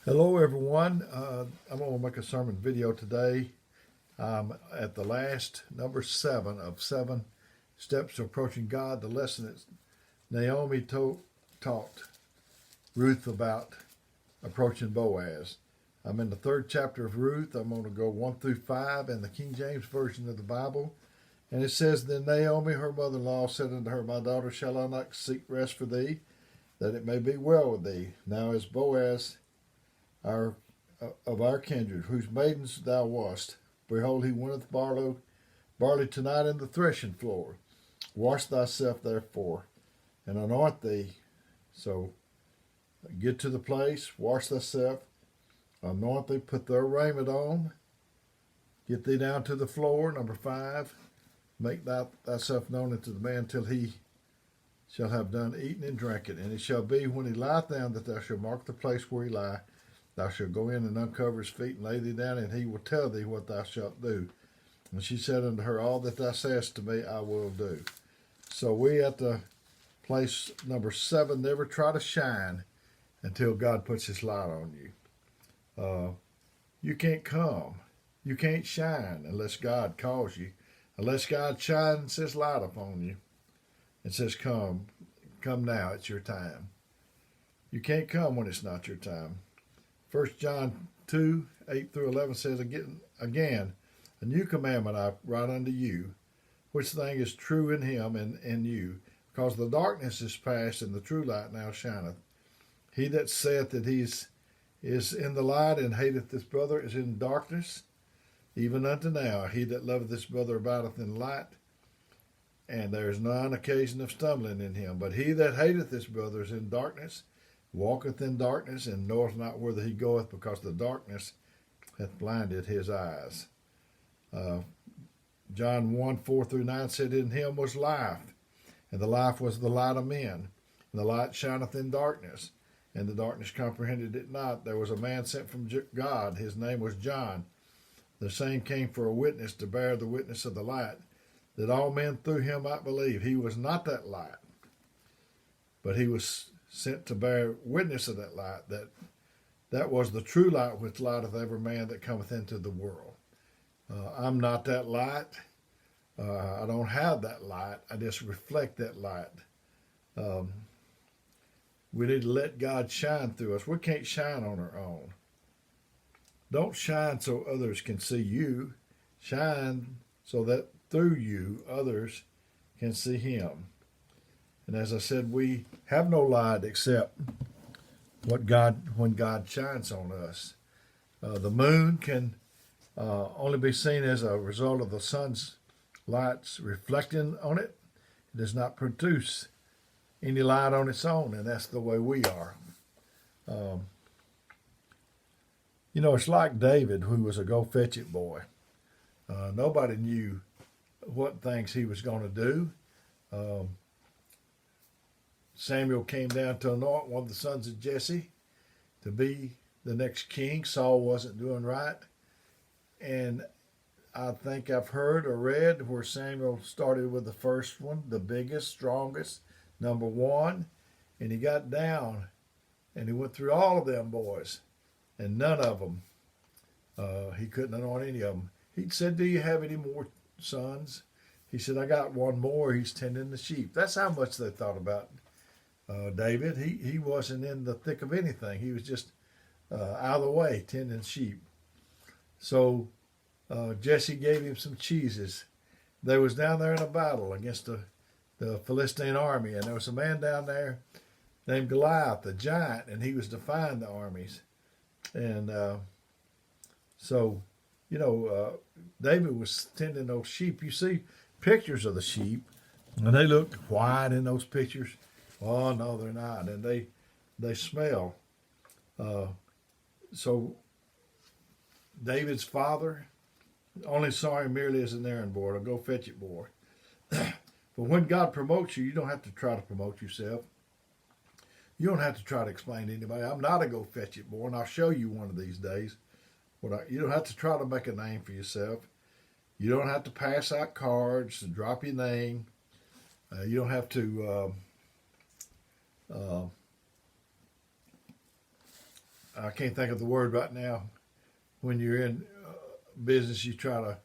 Hello everyone. I'm going to make a sermon video today. At the last number 7 of 7 steps to approaching God, the lesson that Naomi taught Ruth about approaching Boaz. I'm in the 3rd chapter of Ruth. I'm going to go 1 through 5 in the King James Version of the Bible. And it says, Then Naomi, her mother-in-law, said unto her, My daughter, shall I not seek rest for thee, that it may be well with thee? Now is Boaz of our kindred, whose maidens thou wast. Behold, he winnoweth barley tonight in the threshingfloor. Wash thyself therefore, and anoint thee. So get to the place, wash thyself, anoint thee, put thy raiment on, get thee down to the floor. Number 5, make thyself known unto the man till he shall have done eating and drinking. And it shall be when he lieth down that thou shalt mark the place where he lie. Thou shalt go in and uncover his feet and lay thee down, and he will tell thee what thou shalt do. And she said unto her, All that thou sayest to me I will do. So we at the place number 7, never try to shine until God puts his light on you. You can't come. You can't shine unless God calls you. Unless God shines his light upon you and says, Come now, it's your time. You can't come when it's not your time. 1 John 2, 8 through 11 says, Again, a new commandment I write unto you, which thing is true in him and in you, because the darkness is past, and the true light now shineth. He that saith that he is in the light and hateth his brother is in darkness, even unto now. He that loveth his brother abideth in light, and there is none occasion of stumbling in him. But he that hateth his brother is in darkness, walketh in darkness, and knoweth not whither he goeth, because the darkness hath blinded his eyes. John 1, 4 through 9 said, In him was life, and the life was the light of men. And the light shineth in darkness, and the darkness comprehended it not. There was a man sent from God, his name was John. The same came for a witness, to bear the witness of the light, that all men through him might believe. He was not that light, but he was sent to bear witness of that light, that was the true light which lighteth every man that cometh into the world. I'm not that light. I don't have that light. I just reflect that light. We need to let God shine through us. We can't shine on our own. Don't shine so others can see you. Shine so that through you others can see him. And as I said, we have no light except when God shines on us. The moon can only be seen as a result of the sun's lights reflecting on it. It does not produce any light on its own, and that's the way we are. It's like David, who was a go-fetch-it boy. Nobody knew what things he was going to do. Samuel came down to anoint one of the sons of Jesse to be the next king. Saul wasn't doing right. And I think I've heard or read where Samuel started with the first one, the biggest, strongest, number 1. And he got down and he went through all of them boys. And none of them, he couldn't anoint any of them. He said, Do you have any more sons? He said, I got one more. He's tending the sheep. That's how much they thought about David. He wasn't in the thick of anything. He was just out of the way, tending sheep. So Jesse gave him some cheeses. They was down there in a battle against the Philistine army, and there was a man down there named Goliath, the giant, and he was defying the armies. And David was tending those sheep. You see pictures of the sheep, and they look white in those pictures. Oh, no, they're not. And they smell. So David's father only saw him merely as an errand boy, a go-fetch-it boy. But when God promotes you, you don't have to try to promote yourself. You don't have to try to explain to anybody, I'm not a go-fetch-it boy, and I'll show you one of these days. You don't have to try to make a name for yourself. You don't have to pass out cards and drop your name. You don't have to I can't think of the word right now. When you're in business, you try to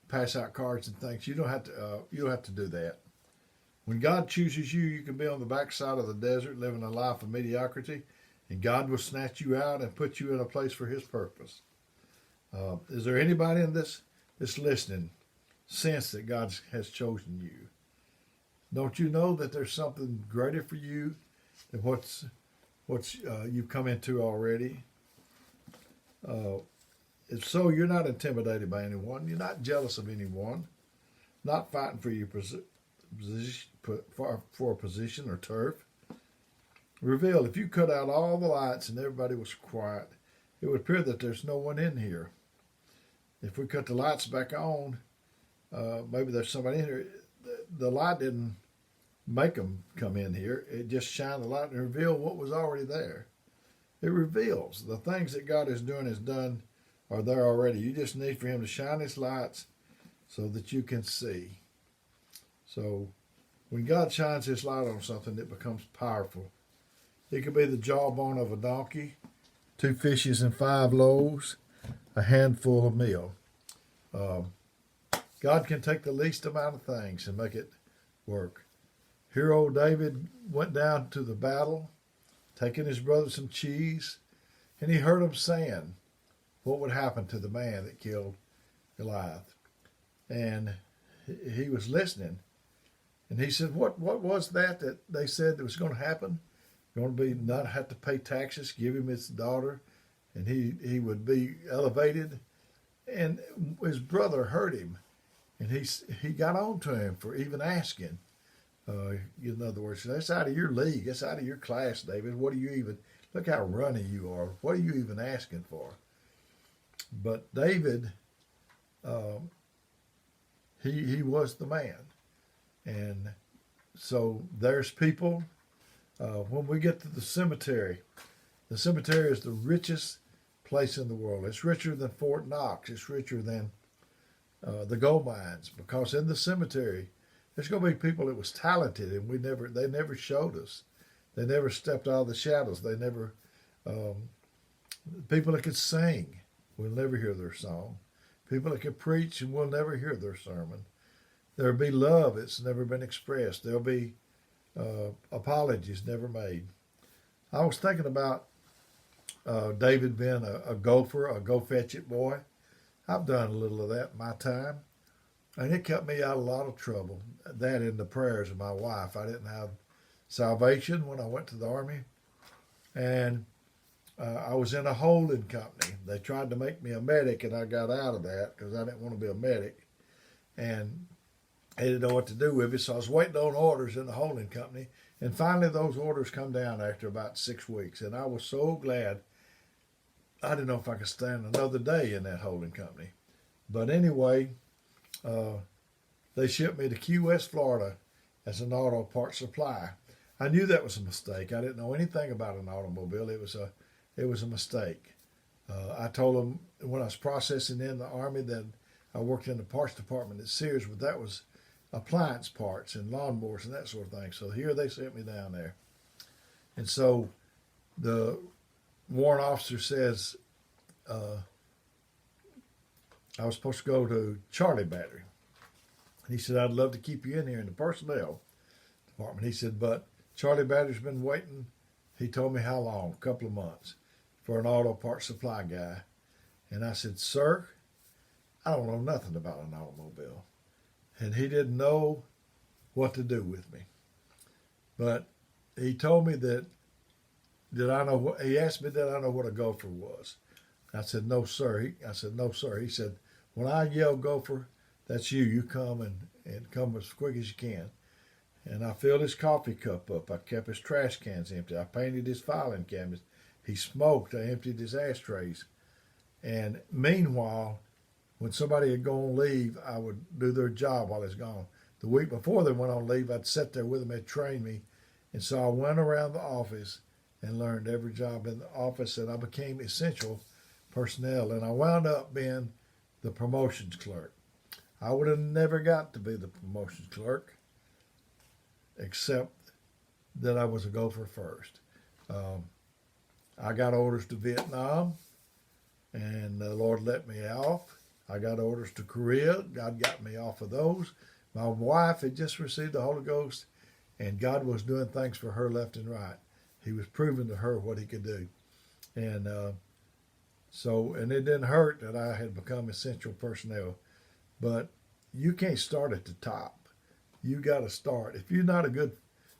pass out cards and things. You don't have to. You don't have to do that. When God chooses you, you can be on the backside of the desert living a life of mediocrity, and God will snatch you out and put you in a place for His purpose. Is there anybody in this listening sense that God has chosen you? Don't you know that there's something greater for you than what's you've come into already? If so, you're not intimidated by anyone. You're not jealous of anyone. Not fighting for your position, for a position or turf. Reveal. If you cut out all the lights and everybody was quiet, it would appear that there's no one in here. If we cut the lights back on, maybe there's somebody in here. The light didn't make them come in here. It just shined the light and revealed what was already there. It reveals the things that God is doing are there already. You just need for Him to shine His lights so that you can see. So when God shines His light on something, it becomes powerful. It could be the jawbone of a donkey, 2 fishes and 5 loaves, a handful of meal. God can take the least amount of things and make it work. Here old David went down to the battle, taking his brother some cheese, and he heard him saying what would happen to the man that killed Goliath. And he was listening. And he said, what was that they said that was going to happen? Going to be not have to pay taxes, give him his daughter, and he would be elevated. And his brother heard him, and he got on to him for even asking. In other words, that's out of your league. That's out of your class, David. What do you even, look how runny you are. What are you even asking for? But David, he was the man. And so there's people, when we get to the cemetery is the richest place in the world. It's richer than Fort Knox. It's richer than the gold mines, because in the cemetery, there's going to be people that was talented, and they never showed us. They never stepped out of the shadows. They never, people that could sing, we'll never hear their song. People that could preach, and we'll never hear their sermon. There'll be love that's never been expressed. There'll be apologies never made. I was thinking about David being a gopher, a go-fetch-it boy. I've done a little of that in my time. And it kept me out of a lot of trouble. That and the prayers of my wife. I didn't have salvation when I went to the Army. And I was in a holding company. They tried to make me a medic, and I got out of that because I didn't want to be a medic. And I didn't know what to do with it, so I was waiting on orders in the holding company. And finally, those orders come down after about 6 weeks. And I was so glad. I didn't know if I could stand another day in that holding company. But anyway, they shipped me to Key West, Florida as an auto part supply. I knew that was a mistake. I didn't know anything about an automobile. It was a mistake. I told them when I was processing in the Army that I worked in the parts department at Sears, but that was appliance parts and lawnmowers and that sort of thing. So here they sent me down there. And so the warrant officer says, I was supposed to go to Charlie Battery. And he said, I'd love to keep you in here in the personnel department. He said, but Charlie Battery's been waiting. He told me how long, a couple of months, for an auto part supply guy. And I said, sir, I don't know nothing about an automobile. And he didn't know what to do with me. But he told me he asked me did I know what a gopher was. I said, no, sir. I said, no, sir. He said, when I yell gopher, that's you. You come and come as quick as you can. And I filled his coffee cup up. I kept his trash cans empty. I painted his filing cabinets. He smoked. I emptied his ashtrays. And meanwhile, when somebody had gone on leave, I would do their job while it's gone. The week before they went on leave, I'd sit there with them. They'd train me. And so I went around the office and learned every job in the office, and I became essential personnel. And I wound up being the promotions clerk. I would have never got to be the promotions clerk except that I was a gopher first. I got orders to Vietnam, and the Lord let me off. I got orders to Korea. God got me off of those. My wife had just received the Holy Ghost, and God was doing things for her left and right. He was proving to her what he could do. And and it didn't hurt that I had become essential personnel. But you can't start at the top. You got to start. If you're not a good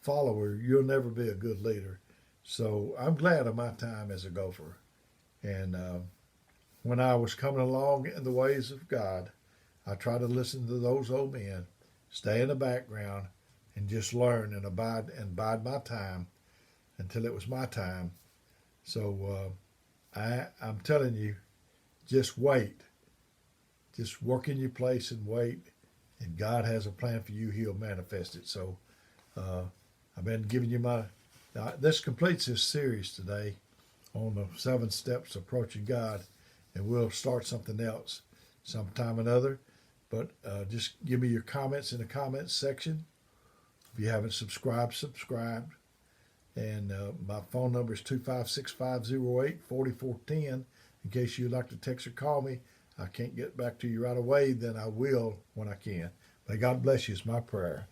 follower, you'll never be a good leader. So I'm glad of my time as a gopher. And when I was coming along in the ways of God, I tried to listen to those old men, stay in the background, and just learn and bide my time until it was my time. So I'm telling you, just wait. Just work in your place and wait. And God has a plan for you. He'll manifest it. So I've been giving you this completes this series today on the 7 steps approaching God. And we'll start something else sometime or another. But just give me your comments in the comments section. If you haven't subscribed, subscribe. And my phone number is 256-508-4410. In case you'd like to text or call me, I can't get back to you right away, then I will when I can. May God bless you is my prayer.